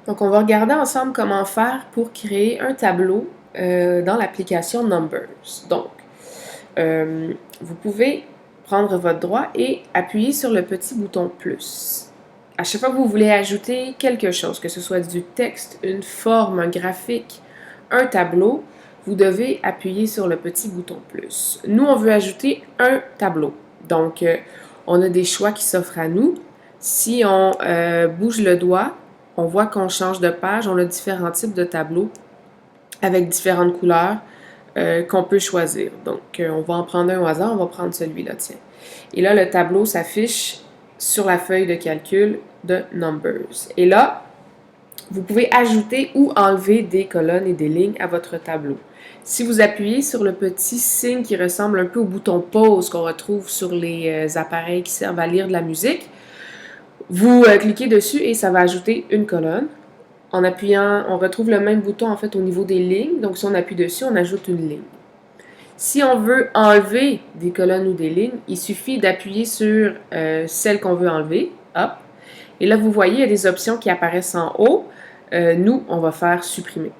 Donc, on va regarder ensemble comment faire pour créer un tableau dans l'application Numbers. Donc, vous pouvez prendre votre doigt et appuyer sur le petit bouton plus. À chaque fois que vous voulez ajouter quelque chose, que ce soit du texte, une forme, un graphique, un tableau, vous devez appuyer sur le petit bouton plus. Nous, on veut ajouter un tableau. Donc, on a des choix qui s'offrent à nous. Si on bouge le doigt, on voit qu'on change de page. On a différents types de tableaux avec différentes couleurs qu'on peut choisir. Donc, on va en prendre un au hasard. On va prendre celui-là, tiens. Et là, le tableau s'affiche sur la feuille de calcul de Numbers. Et là, vous pouvez ajouter ou enlever des colonnes et des lignes à votre tableau. Si vous appuyez sur le petit signe qui ressemble un peu au bouton pause qu'on retrouve sur les appareils qui servent à lire de la musique, vous cliquez dessus et ça va ajouter une colonne. En appuyant, on retrouve le même bouton en fait au niveau des lignes. Donc si on appuie dessus, on ajoute une ligne. Si on veut enlever des colonnes ou des lignes, il suffit d'appuyer sur celle qu'on veut enlever. Hop. Et là, vous voyez, il y a des options qui apparaissent en haut. Nous, on va faire supprimer.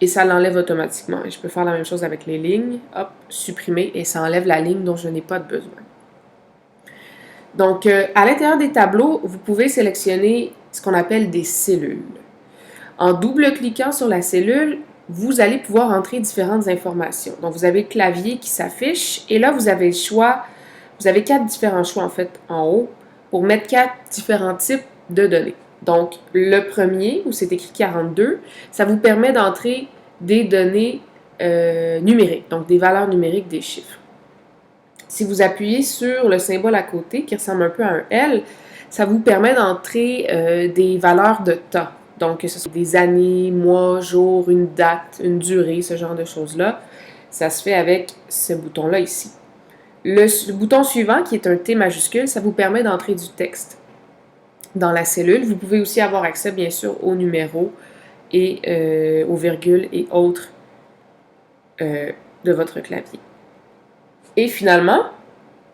Et ça l'enlève automatiquement. Et je peux faire la même chose avec les lignes. Hop, supprimer. Et ça enlève la ligne dont je n'ai pas de besoin. Donc, à l'intérieur des tableaux, vous pouvez sélectionner ce qu'on appelle des cellules. En double-cliquant sur la cellule, vous allez pouvoir entrer différentes informations. Donc, vous avez le clavier qui s'affiche et là, vous avez le choix, vous avez 4 différents choix en fait en haut pour mettre 4 différents types de données. Donc, le premier, où c'est écrit 42, ça vous permet d'entrer des données numériques, donc des valeurs numériques des chiffres. Si vous appuyez sur le symbole à côté, qui ressemble un peu à un L, ça vous permet d'entrer des valeurs de temps. Donc, que ce soit des années, mois, jours, une date, une durée, ce genre de choses-là. Ça se fait avec ce bouton-là ici. Le bouton suivant, qui est un T majuscule, ça vous permet d'entrer du texte dans la cellule. Vous pouvez aussi avoir accès, bien sûr, aux numéros et aux virgules et autres de votre clavier. Et finalement,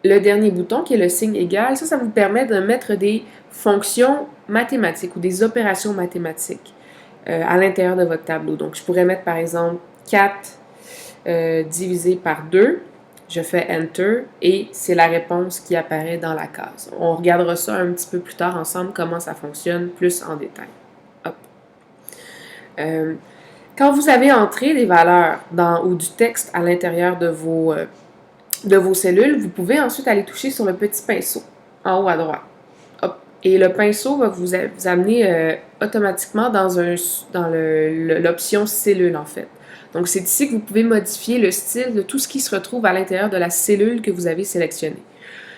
le dernier bouton qui est le signe égal, ça vous permet de mettre des fonctions mathématiques ou des opérations mathématiques à l'intérieur de votre tableau. Donc, je pourrais mettre par exemple 4 divisé par 2. Je fais Enter et c'est la réponse qui apparaît dans la case. On regardera ça un petit peu plus tard ensemble, comment ça fonctionne plus en détail. Hop. Quand vous avez entré des valeurs ou du texte à l'intérieur de vos cellules, vous pouvez ensuite aller toucher sur le petit pinceau en haut à droite. Hop. Et le pinceau va vous amener automatiquement dans l'option cellule en fait. Donc c'est ici que vous pouvez modifier le style de tout ce qui se retrouve à l'intérieur de la cellule que vous avez sélectionnée.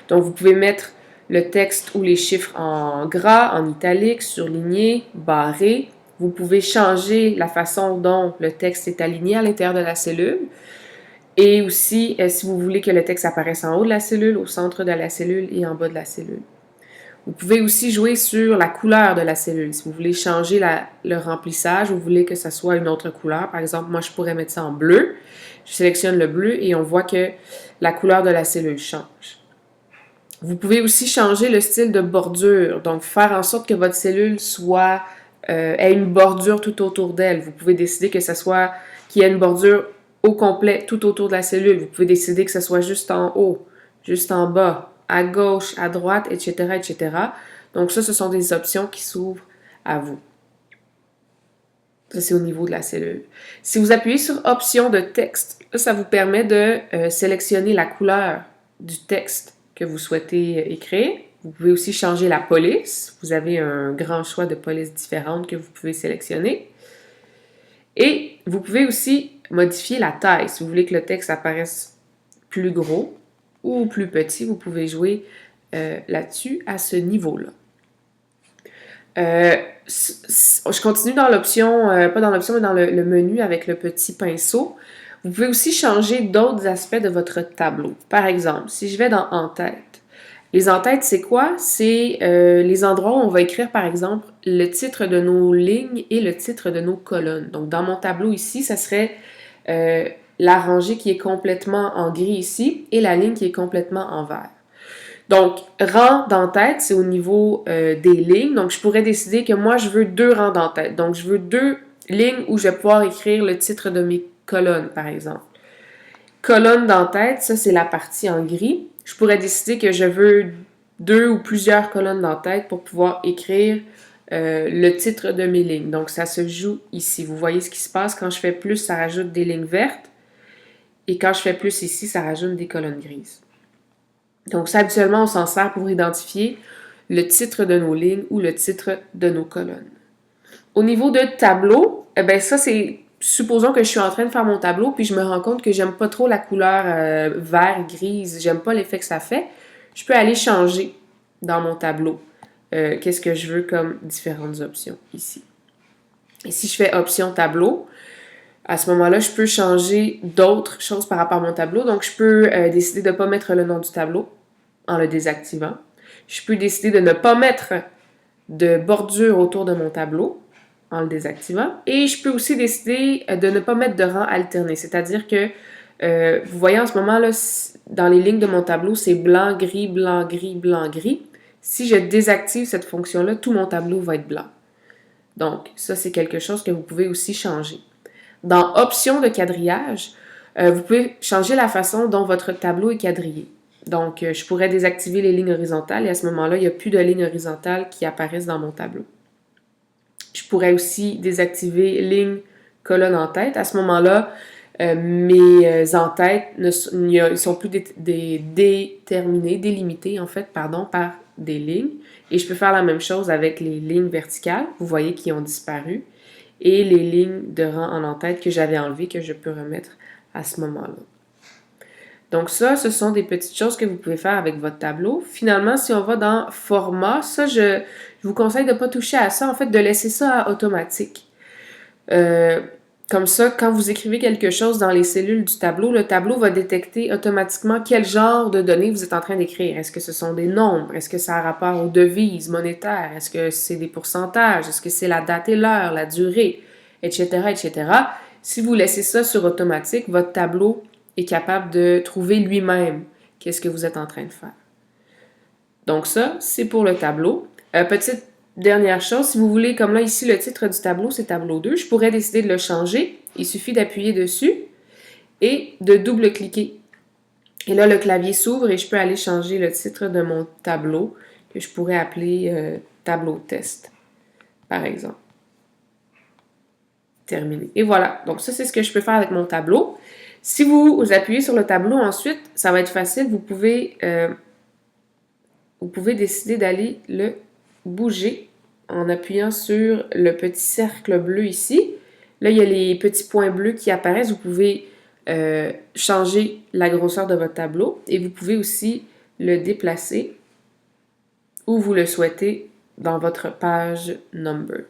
Donc vous pouvez mettre le texte ou les chiffres en gras, en italique, surligné, barré. Vous pouvez changer la façon dont le texte est aligné à l'intérieur de la cellule. Et aussi, si vous voulez que le texte apparaisse en haut de la cellule, au centre de la cellule et en bas de la cellule. Vous pouvez aussi jouer sur la couleur de la cellule. Si vous voulez changer le remplissage, vous voulez que ça soit une autre couleur. Par exemple, moi, je pourrais mettre ça en bleu. Je sélectionne le bleu et on voit que la couleur de la cellule change. Vous pouvez aussi changer le style de bordure. Donc, faire en sorte que votre cellule ait une bordure tout autour d'elle. Vous pouvez décider que ça soit qu'il y ait une bordure au complet tout autour de la cellule. Vous pouvez décider que ce soit juste en haut, juste en bas, à gauche, à droite, etc., etc. Donc ça, ce sont des options qui s'ouvrent à vous. Ça, c'est au niveau de la cellule. Si vous appuyez sur Options de texte, ça vous permet de sélectionner la couleur du texte que vous souhaitez écrire. Vous pouvez aussi changer la police. Vous avez un grand choix de polices différentes que vous pouvez sélectionner. Et vous pouvez aussi modifier la taille. Si vous voulez que le texte apparaisse plus gros ou plus petit, vous pouvez jouer là-dessus à ce niveau-là. Je continue dans l'option, pas dans l'option, mais dans le menu avec le petit pinceau. Vous pouvez aussi changer d'autres aspects de votre tableau. Par exemple, si je vais dans En-tête, les en-têtes, c'est quoi? C'est les endroits où on va écrire, par exemple, le titre de nos lignes et le titre de nos colonnes. Donc, dans mon tableau ici, ça serait la rangée qui est complètement en gris ici et la ligne qui est complètement en vert. Donc, rang d'en-tête, c'est au niveau des lignes. Donc, je pourrais décider que moi, je veux 2 rangs d'en-tête. Donc, je veux 2 lignes où je vais pouvoir écrire le titre de mes colonnes, par exemple. Colonne d'en-tête, ça, c'est la partie en gris. Je pourrais décider que je veux 2 ou plusieurs colonnes d'en-tête pour pouvoir écrire le titre de mes lignes. Donc, ça se joue ici. Vous voyez ce qui se passe. Quand je fais plus, ça rajoute des lignes vertes. Et quand je fais plus ici, ça rajoute des colonnes grises. Donc, ça, habituellement, on s'en sert pour identifier le titre de nos lignes ou le titre de nos colonnes. Au niveau de tableau, eh bien, ça, c'est... Supposons que je suis en train de faire mon tableau, puis je me rends compte que j'aime pas trop la couleur vert-grise, j'aime pas l'effet que ça fait. Je peux aller changer dans mon tableau. Qu'est-ce que je veux comme différentes options ici. Et si je fais option tableau, à ce moment-là, je peux changer d'autres choses par rapport à mon tableau. Donc, je peux décider de ne pas mettre le nom du tableau en le désactivant. Je peux décider de ne pas mettre de bordure autour de mon tableau en le désactivant. Et je peux aussi décider de ne pas mettre de rang alterné. C'est-à-dire que, vous voyez en ce moment, là, dans les lignes de mon tableau, c'est blanc, gris, blanc, gris, blanc, gris. Si je désactive cette fonction-là, tout mon tableau va être blanc. Donc, ça, c'est quelque chose que vous pouvez aussi changer. Dans Options de quadrillage, vous pouvez changer la façon dont votre tableau est quadrillé. Donc, je pourrais désactiver les lignes horizontales et à ce moment-là, il n'y a plus de lignes horizontales qui apparaissent dans mon tableau. Je pourrais aussi désactiver ligne, colonne en tête. À ce moment-là, mes en-têtes ne sont plus déterminés, délimités en fait, pardon, par des lignes. Et je peux faire la même chose avec les lignes verticales, vous voyez, qui ont disparu, et les lignes de rang en en-tête que j'avais enlevées, que je peux remettre à ce moment-là. Donc ça, ce sont des petites choses que vous pouvez faire avec votre tableau. Finalement, si on va dans Format, ça, je vous conseille de ne pas toucher à ça, en fait, de laisser ça à automatique. Comme ça, quand vous écrivez quelque chose dans les cellules du tableau, le tableau va détecter automatiquement quel genre de données vous êtes en train d'écrire. Est-ce que ce sont des nombres? Est-ce que ça a rapport aux devises monétaires? Est-ce que c'est des pourcentages? Est-ce que c'est la date et l'heure, la durée, etc., etc.? Si vous laissez ça sur automatique, votre tableau est capable de trouver lui-même qu'est-ce que vous êtes en train de faire. Donc ça, c'est pour le tableau. Petite dernière chose, si vous voulez, comme là ici, le titre du tableau, c'est tableau 2, je pourrais décider de le changer. Il suffit d'appuyer dessus et de double-cliquer. Et là, le clavier s'ouvre et je peux aller changer le titre de mon tableau que je pourrais appeler tableau test, par exemple. Terminé. Et voilà. Donc ça, c'est ce que je peux faire avec mon tableau. Si vous appuyez sur le tableau ensuite, ça va être facile. Vous pouvez décider d'aller le bouger en appuyant sur le petit cercle bleu ici. Là, il y a les petits points bleus qui apparaissent. Vous pouvez changer la grosseur de votre tableau et vous pouvez aussi le déplacer où vous le souhaitez dans votre page Numbers.